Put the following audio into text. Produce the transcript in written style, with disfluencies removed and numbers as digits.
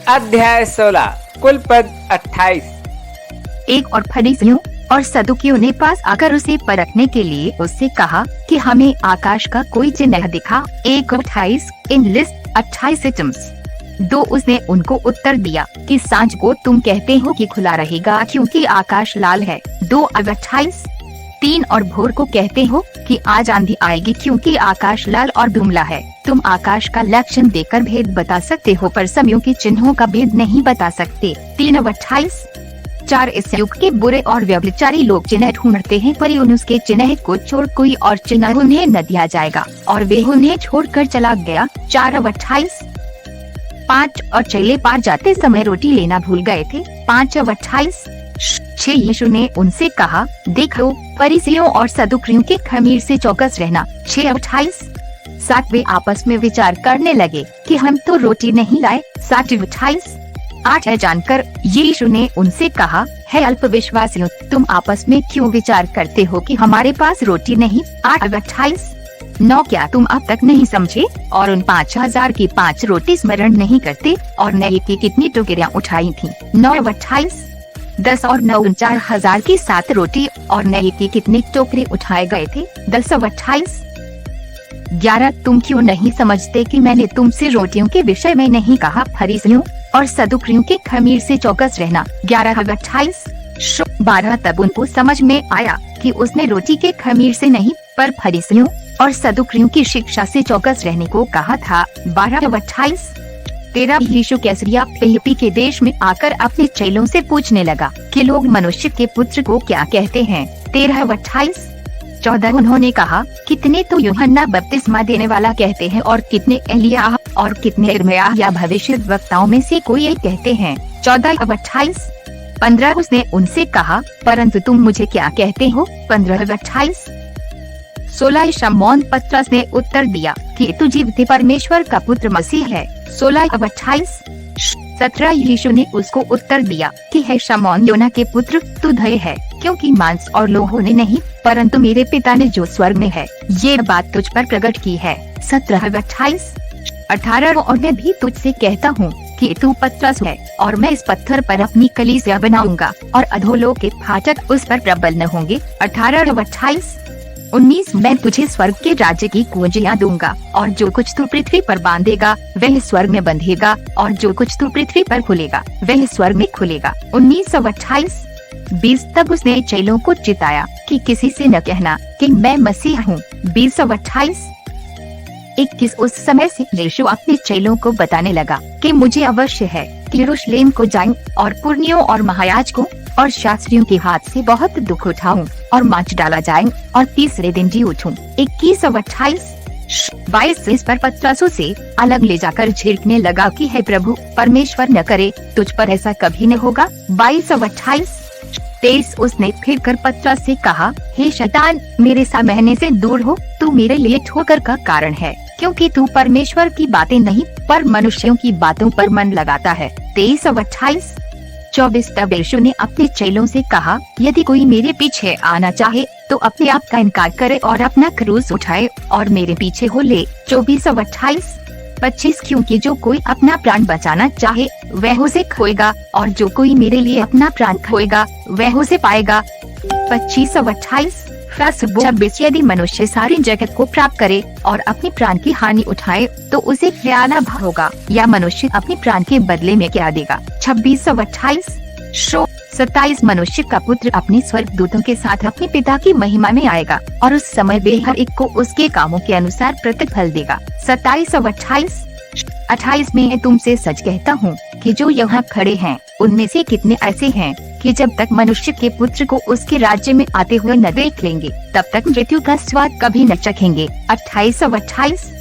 अध्याय 16 कुल पद 28। एक और फरीसियों और सदुकियों ने पास आकर उसे परखने के लिए उससे कहा कि हमें आकाश का कोई चिन्ह दिखा। 1:28 इन लिस्ट 28 एटम्स। 2 उसने उनको उत्तर दिया कि सांझ को तुम कहते हो कि खुला रहेगा क्योंकि आकाश लाल है। 2:28 3 और भोर को कहते हो कि आज आंधी आएगी क्योंकि आकाश लाल और धुंधला है। तुम आकाश का लक्षण देकर भेद बता सकते हो पर समयों के चिन्हों का भेद नहीं बता सकते। 3:28 4 इस युग के बुरे और व्यभिचारी लोग चिन्ह ढूंढते हैं पर उसके चिन्ह को छोड़ कोई और चिन्ह उन्हें न दिया जाएगा और वे उन्हें छोड़कर चला गया। 4:28 5 और चेले पार जाते समय रोटी लेना भूल गए थे। 5:28 6 यीशु ने उनसे कहा, देखो फरीसियों और सदुकियों के खमीर से चौकस रहना। 6:28 7 वे आपस में विचार करने लगे कि हम तो रोटी नहीं लाए। 7:28 8 जानकर यीशु ने उनसे कहा, है अल्पविश्वासियों, तुम आपस में क्यों विचार करते हो कि हमारे पास रोटी नहीं। 8:28 9 क्या तुम अब तक नहीं समझे और उन 5000 की 5 रोटी स्मरण नहीं करते और नई की कितनी टोकरियां उठाई थी। 9:28 10 और 9 4000 की 7 रोटी और नई की कितने टोकरे उठाए गए थे। 10:28 11 तुम क्यों नहीं समझते कि मैंने तुमसे रोटियों के विषय में नहीं कहा। फरीसियों और सदुकियों के खमीर से चौकस रहना। 11:28 12 तब उनको समझ में आया कि उसने रोटी के खमीर से नहीं पर फरीसियों और सदुकियों की शिक्षा से चौकस रहने को कहा था। 12:28 13 यीशु कैसरिया फिलिप्पी के देश में आकर अपने चेलों से पूछने लगा कि लोग मनुष्य के पुत्र को क्या कहते हैं। 13:28 14 उन्होंने कहा, कितने तो यूहन्ना बपतिस्मा देने वाला कहते हैं और कितने एलिय्याह और कितने यिर्मयाह या भविष्यद्वक्ताओं में से कोई एक कहते हैं। 14:28 15 उसने उनसे कहा, परंतु तुम मुझे क्या कहते हो। 15:28 16 शमौन पतरस ने उत्तर दिया कि तू जीवित परमेश्वर का पुत्र मसीह है। 16:28 17 यीशु ने उसको उत्तर दिया कि है शमौन योना के पुत्र, तू धन्य है क्योंकि मांस और लोहों ने नहीं परंतु मेरे पिता ने जो स्वर्ग में है ये बात तुझ पर प्रकट की है। 17:28 18 और मैं भी तुझसे कहता हूँ कि तू पतरस है और मैं इस पत्थर पर अपनी कलीसिया बनाऊंगा और अधोलोक के फाटक उस पर प्रबल न होंगे। 18:28 19 मैं तुझे स्वर्ग के राज्य की कुंजियां दूंगा और जो कुछ तू पृथ्वी पर बांधेगा वह स्वर्ग में बंधेगा और जो कुछ तू पृथ्वी पर खुलेगा वह स्वर्ग में खुलेगा। 19:28 20 तब उसने चेलों को चिताया कि किसी से न कहना कि मैं मसीह हूँ। 20:28 21 उस समय से यीशु अपने चेलों को बताने लगा कि मुझे अवश्य है कि यरूशलेम को जाऊं और पुरनियों और महायाजकों और शास्त्रियों के हाथ से बहुत दुख उठाऊं और मार डाला जाए और तीसरे दिन जी उठूं। 21:28 22 इस पर पतरसों से अलग ले जाकर झिड़कने लगा कि हे प्रभु, परमेश्वर न करे तुझ पर ऐसा कभी न होगा। 22:28 23 उसने फिर कर पतरस से कहा, हे शैतान, मेरे सामने से दूर हो, तू मेरे लिए ठोकर का कारण है क्योंकि तू परमेश्वर की बातें नहीं पर मनुष्यों की बातों पर मन लगाता है। 23:28 24 तब यीशु ने अपने चेलों से कहा, यदि कोई मेरे पीछे आना चाहे तो अपने आप का इनकार करे और अपना क्रूस उठाए और मेरे पीछे हो ले। 24:28 25 क्योंकि जो कोई अपना प्राण बचाना चाहे वह उसे खोएगा और जो कोई मेरे लिए अपना प्राण खोएगा वह उसे पाएगा। 25:28 26 यदि मनुष्य सारी जगत को प्राप्त करे और अपने प्राण की हानि उठाए तो उसे क्या लाभ होगा या मनुष्य अपने प्राण के बदले में क्या देगा। 26:28 27 मनुष्य का पुत्र अपने स्वर्गदूतों के साथ अपने पिता की महिमा में आएगा और उस समय वे हर एक को उसके कामों के अनुसार प्रतिफल देगा। 27:28 28 में तुमसे सच कहता हूँ कि जो यहाँ खड़े हैं उनमें से कितने ऐसे हैं कि जब तक मनुष्य के पुत्र को उसके राज्य में आते हुए न देख लेंगे तब तक मृत्यु का स्वाद कभी न चखेंगे। 28:28